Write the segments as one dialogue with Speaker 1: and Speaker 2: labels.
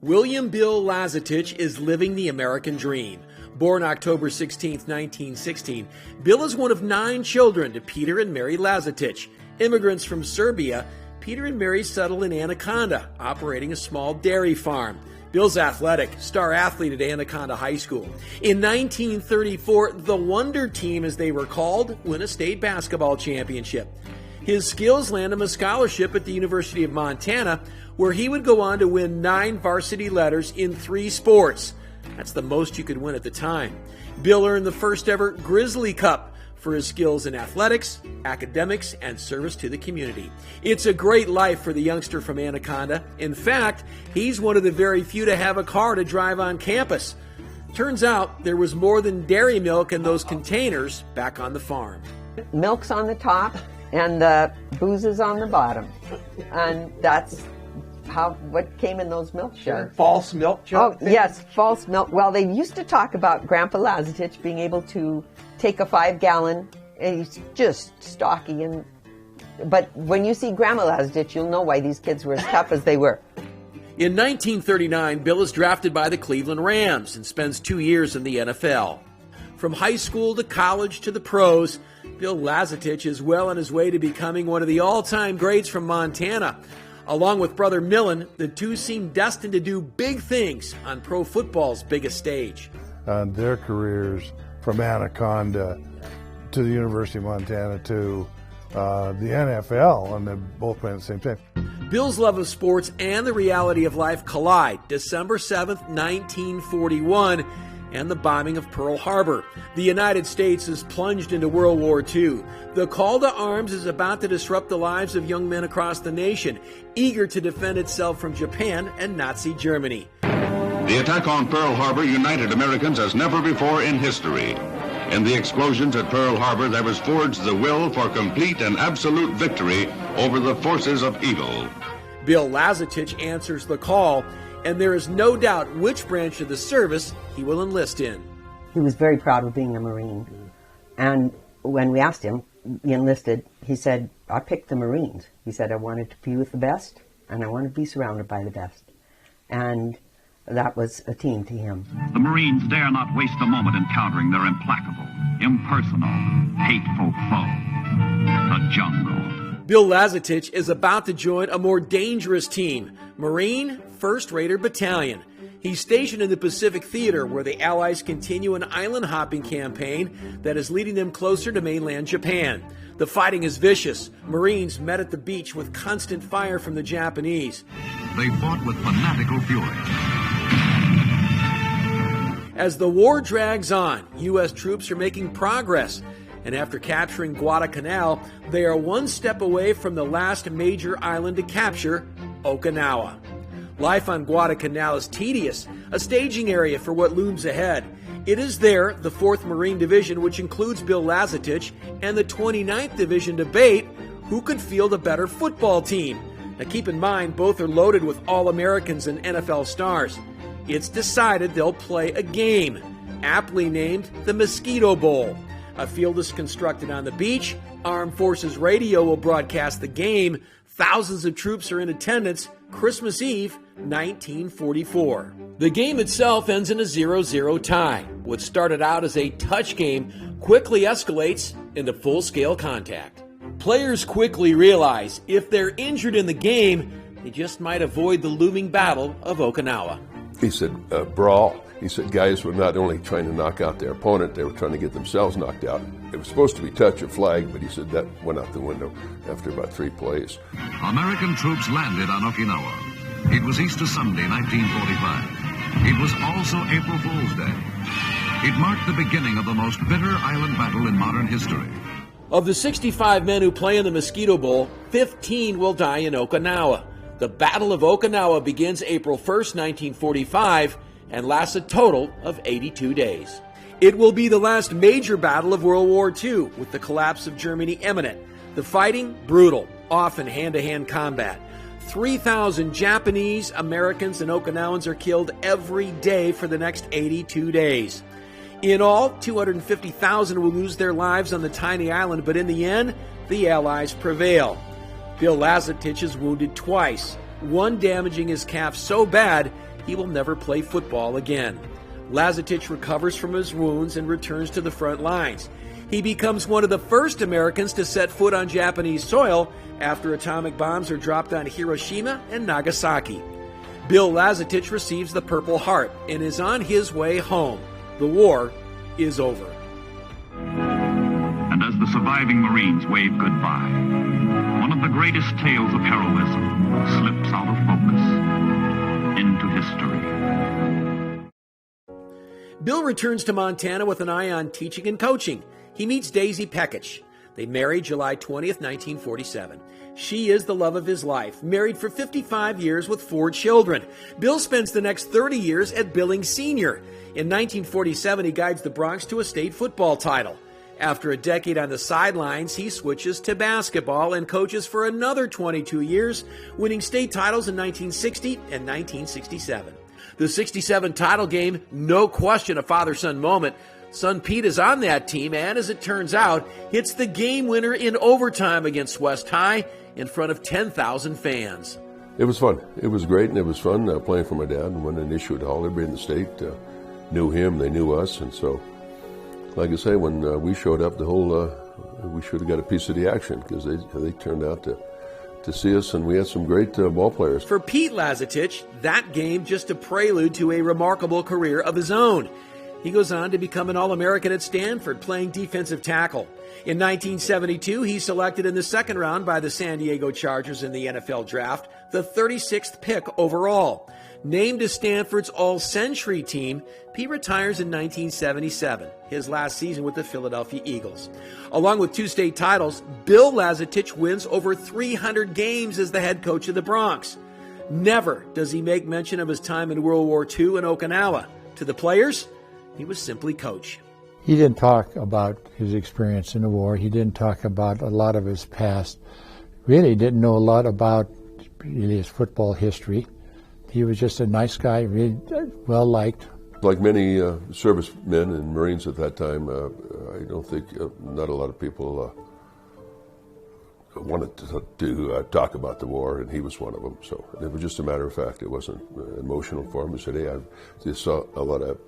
Speaker 1: William Bill Lazetich is living the American dream. Born October 16, 1916, Bill is one of 9 children to Peter and Mary Lazetich. Immigrants from Serbia, Peter and Mary settled in Anaconda, operating a small dairy farm. Bill's athletic, star athlete at Anaconda High School. In 1934, the Wonder Team, as they were called, win a state basketball championship. His skills land him a scholarship at the University of Montana, where he would go on to win 9 varsity letters in 3 sports. That's the most you could win at the time. Bill earned the first ever Grizzly Cup for his skills in athletics, academics, and service to the community. It's a great life for the youngster from Anaconda. In fact, he's one of the very few to have a car to drive on campus. Turns out there was more than dairy milk in those containers back on the farm.
Speaker 2: Milk's on the top and the booze is on the bottom. And that's what came in those milk jugs.
Speaker 3: False milk jug?
Speaker 2: Oh, yes, false milk. Well, they used to talk about Grandpa Lazetich being able to take a 5-gallon, and he's just stocky. But when you see Grandma Lazetich, you'll know why these kids were as tough as they were.
Speaker 1: In 1939, Bill is drafted by the Cleveland Rams and spends 2 years in the NFL. From high school to college to the pros, Bill Lazetich is well on his way to becoming one of the all-time greats from Montana. Along with brother Millen, the two seem destined to do big things on pro football's biggest stage.
Speaker 4: Their careers from Anaconda to the University of Montana to the NFL, and they both playing at the same time.
Speaker 1: Bill's love of sports and the reality of life collide December 7th, 1941, and the bombing of Pearl Harbor. The United States is plunged into World War II. The call to arms is about to disrupt the lives of young men across the nation, eager to defend itself from Japan and Nazi Germany.
Speaker 5: The attack on Pearl Harbor united Americans as never before in history. In the explosions at Pearl Harbor, there was forged the will for complete and absolute victory over the forces of evil.
Speaker 1: Bill Lazetich answers the call, and there is no doubt which branch of the service he will enlist in.
Speaker 2: He was very proud of being a Marine. And when we asked him, he enlisted, he said, I picked the Marines. He said, I wanted to be with the best, and I wanted to be surrounded by the best. And that was a team to him.
Speaker 6: The Marines dare not waste a moment encountering their implacable, impersonal, hateful foe, the jungle.
Speaker 1: Bill Lazetich is about to join a more dangerous team, Marine 1st Raider Battalion. He's stationed in the Pacific Theater, where the Allies continue an island-hopping campaign that is leading them closer to mainland Japan. The fighting is vicious. Marines met at the beach with constant fire from the Japanese.
Speaker 6: They fought with fanatical fury.
Speaker 1: As the war drags on, U.S. troops are making progress. And after capturing Guadalcanal, they are one step away from the last major island to capture, Okinawa. Life on Guadalcanal is tedious, a staging area for what looms ahead. It is there the 4th Marine Division, which includes Bill Lazetich, and the 29th Division debate who could field a better football team. Now keep in mind, both are loaded with All-Americans and NFL stars. It's decided they'll play a game, aptly named the Mosquito Bowl. A field is constructed on the beach. Armed Forces Radio will broadcast the game. Thousands of troops are in attendance. Christmas Eve, 1944. The game itself ends in a 0-0 tie. What started out as a touch game quickly escalates into full-scale contact. Players quickly realize if they're injured in the game, they just might avoid the looming battle of Okinawa.
Speaker 7: He said, brawl. He said guys were not only trying to knock out their opponent, they were trying to get themselves knocked out. It was supposed to be touch or flag, but he said that went out the window after about 3 plays.
Speaker 6: American troops landed on Okinawa. It was Easter Sunday, 1945. It was also April Fool's Day. It marked the beginning of the most bitter island battle in modern history.
Speaker 1: Of the 65 men who play in the Mosquito Bowl, 15 will die in Okinawa. The Battle of Okinawa begins April 1st, 1945, and lasts a total of 82 days. It will be the last major battle of World War II, with the collapse of Germany imminent. The fighting, brutal, often hand-to-hand combat. 3,000 Japanese, Americans, and Okinawans are killed every day for the next 82 days. In all, 250,000 will lose their lives on the tiny island, but in the end, the Allies prevail. Bill Lazetich is wounded twice, one damaging his calf so bad he will never play football again. Lazetich recovers from his wounds and returns to the front lines. He becomes one of the first Americans to set foot on Japanese soil after atomic bombs are dropped on Hiroshima and Nagasaki. Bill Lazetich receives the Purple Heart and is on his way home. The war is over.
Speaker 6: And as the surviving Marines wave goodbye, one of the greatest tales of heroism slips out of focus into history.
Speaker 1: Bill returns to Montana with an eye on teaching and coaching. He meets Daisy Pekich. They marry July 20th, 1947. She is the love of his life, married for 55 years with 4 children. Bill spends the next 30 years at Billings Senior. In 1947, he guides the Bronx to a state football title. After a decade on the sidelines, he switches to basketball and coaches for another 22 years, winning state titles in 1960 and 1967. The 67 title game, no question a father-son moment. Son Pete is on that team and, as it turns out, hits the game winner in overtime against West High in front of 10,000 fans.
Speaker 7: It was fun. It was great, and it was fun playing for my dad and winning an issue at Hall. Everybody in the state knew him, they knew us, and so, like I say, when we showed up, we should have got a piece of the action because they turned out to see us, and we had some great ball players.
Speaker 1: For Pete Lazetich, that game just a prelude to a remarkable career of his own. He goes on to become an All-American at Stanford, playing defensive tackle. In 1972, he's selected in the second round by the San Diego Chargers in the NFL Draft, the 36th pick overall. Named to Stanford's All-Century team, Pete retires in 1977, his last season with the Philadelphia Eagles. Along with 2 state titles, Bill Lazetich wins over 300 games as the head coach of the Bronx. Never does he make mention of his time in World War II in Okinawa. To the players, he was simply coach.
Speaker 3: He didn't talk about his experience in the war. He didn't talk about a lot of his past. Really didn't know a lot about his football history. He was just a nice guy, really well liked.
Speaker 7: Like many servicemen and Marines at that time, I don't think not a lot of people wanted to talk about the war, and he was one of them. So it was just a matter of fact. It wasn't emotional for him. He said, "Hey, I just saw a lot of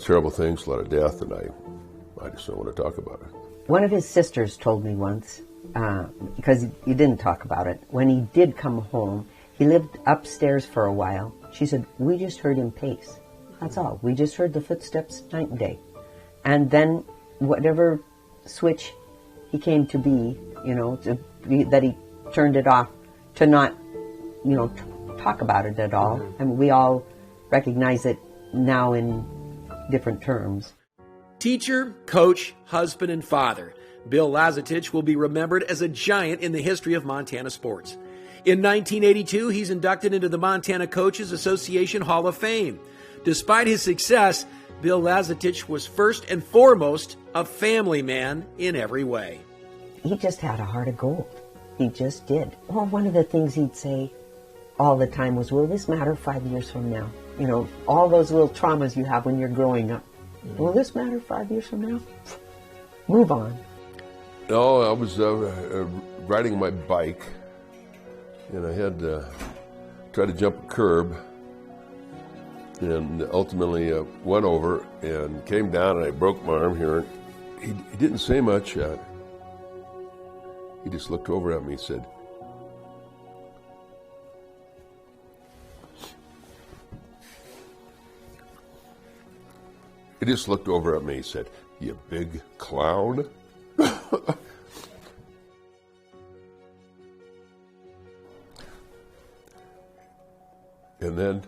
Speaker 7: terrible things, a lot of death, and I just don't want to talk about it."
Speaker 2: One of his sisters told me once, because he didn't talk about it, when he did come home, he lived upstairs for a while. She said, "We just heard him pace. That's all. We just heard the footsteps night and day." And then whatever switch he came to be, that he turned it off to not, talk about it at all. I mean, we all recognize it now in different terms.
Speaker 1: Teacher, coach, husband, and father, Bill Lazetich will be remembered as a giant in the history of Montana sports. In 1982, he's inducted into the Montana Coaches Association Hall of Fame. Despite his success, Bill Lazetich was first and foremost a family man in every way.
Speaker 2: He just had a heart of gold. He just did. Well, one of the things he'd say all the time was, "Will this matter 5 years from now?" All those little traumas you have when you're growing up. Will this matter 5 years from now? Move on.
Speaker 7: No, I was riding my bike, and I had tried to jump a curb, and ultimately went over and came down, and I broke my arm here. He didn't say much. He just looked over at me and said, He just looked over at me and said, "You big clown." And then,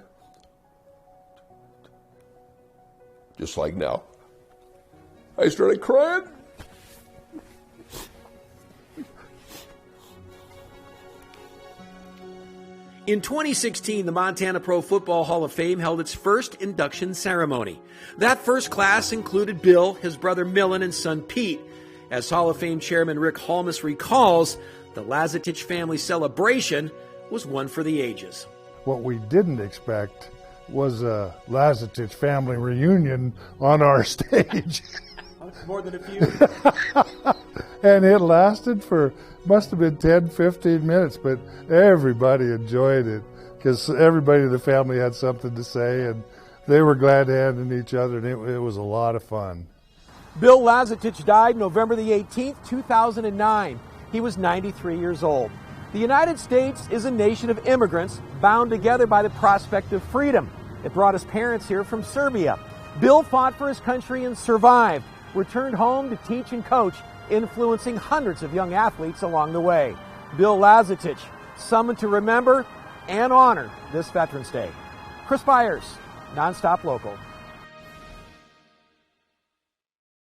Speaker 7: just like now, I started crying.
Speaker 1: In 2016, the Montana Pro Football Hall of Fame held its first induction ceremony. That first class included Bill, his brother Millen, and son Pete. As Hall of Fame Chairman Rick Holmes recalls, the Lazetich family celebration was one for the ages.
Speaker 4: What we didn't expect was a Lazetich family reunion on our stage.
Speaker 1: More than a few.
Speaker 4: And it lasted for, must have been 10, 15 minutes, but everybody enjoyed it. because everybody in the family had something to say, and they were glad to hand in each other, and it was a lot of fun.
Speaker 1: Bill Lazetich died November the 18th, 2009. He was 93 years old. The United States is a nation of immigrants bound together by the prospect of freedom. It brought his parents here from Serbia. Bill fought for his country and survived, returned home to teach and coach, influencing hundreds of young athletes along the way. Bill Lazetich, someone to remember and honor this Veterans Day. Chris Byers, Nonstop Local.